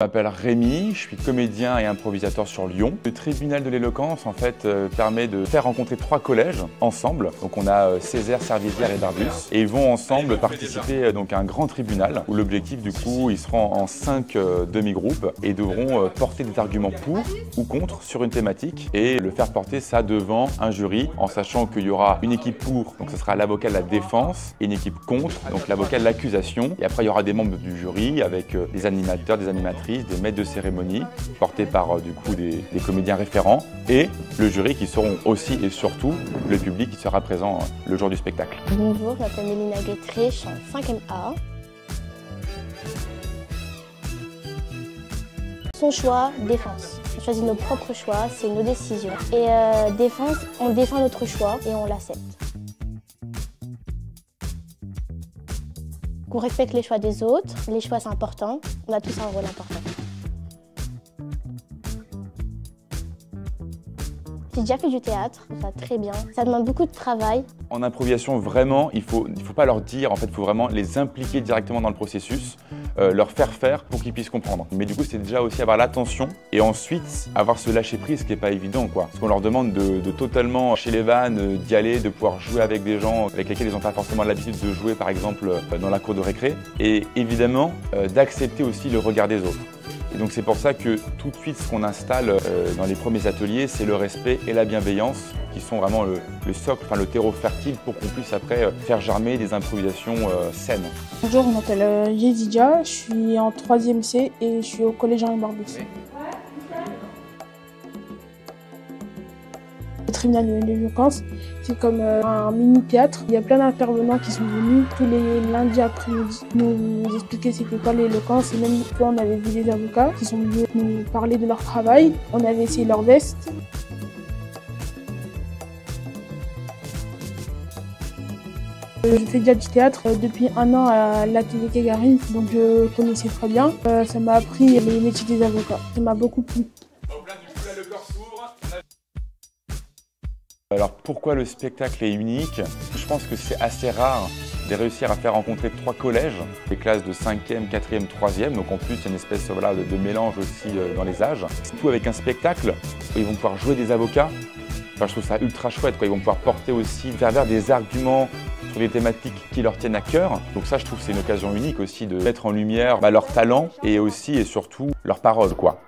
Je m'appelle Rémi, je suis comédien et improvisateur sur Lyon. Le tribunal de l'éloquence en fait permet de faire rencontrer 3 collèges ensemble. Donc on a Césaire, Servisière et Barbus. Et ils vont ensemble participer donc à un grand tribunal où l'objectif du coup, ils seront en 5 demi-groupes et devront porter des arguments pour ou contre sur une thématique et le faire porter ça devant un jury en sachant qu'il y aura une équipe pour, donc ce sera l'avocat de la défense, et une équipe contre, donc l'avocat de l'accusation. Et après il y aura des membres du jury avec des animateurs, des animatrices, des maîtres de cérémonie, portés par du coup des comédiens référents, et le jury qui seront aussi et surtout le public qui sera présent le jour du spectacle. Bonjour, je m'appelle Mélina Guettré, je suis en 5e A. Son choix, défense. On choisit nos propres choix, c'est nos décisions. Et défense, on défend notre choix et on l'accepte. On respecte les choix des autres, les choix c'est important, on a tous un rôle important. J'ai déjà fait du théâtre, ça va très bien. Ça demande beaucoup de travail. En improvisation, vraiment, il faut pas leur dire, en fait, il faut vraiment les impliquer directement dans le processus, leur faire pour qu'ils puissent comprendre. Mais du coup, c'est déjà aussi avoir l'attention et ensuite avoir ce lâcher-prise, ce qui n'est pas évident, quoi. Parce qu'on leur demande de totalement chez les vannes, d'y aller, de pouvoir jouer avec des gens avec lesquels ils n'ont pas forcément l'habitude de jouer, par exemple, dans la cour de récré. Et évidemment, d'accepter aussi le regard des autres. Et donc c'est pour ça que tout de suite ce qu'on installe dans les premiers ateliers, c'est le respect et la bienveillance qui sont vraiment le socle, enfin le terreau fertile pour qu'on puisse après faire germer des improvisations saines. Bonjour, je m'appelle Yedidia, je suis en 3e C et je suis au collège Henri Barbus. Le tribunal de l'éloquence, c'est comme un mini-théâtre. Il y a plein d'intervenants qui sont venus tous les lundis après-midi nous expliquer c'était quoi l'éloquence. Et même une fois, on avait vu des avocats qui sont venus nous parler de leur travail. On avait essayé leur veste. Je fais déjà du théâtre depuis 1 an à l'atelier Gagarine, donc je connaissais très bien. Ça m'a appris les métiers des avocats. Ça m'a beaucoup plu. Alors pourquoi le spectacle est unique? Je pense que c'est assez rare de réussir à faire rencontrer 3 collèges, des classes de 5e, 4e, 3e, donc en plus il y a une espèce voilà, de mélange aussi dans les âges. Tout avec un spectacle où ils vont pouvoir jouer des avocats. Enfin, je trouve ça ultra chouette, quoi. Ils vont pouvoir porter aussi, faire des arguments sur des thématiques qui leur tiennent à cœur. Donc ça, je trouve que c'est une occasion unique aussi de mettre en lumière leur talent et aussi et surtout leurs paroles, quoi.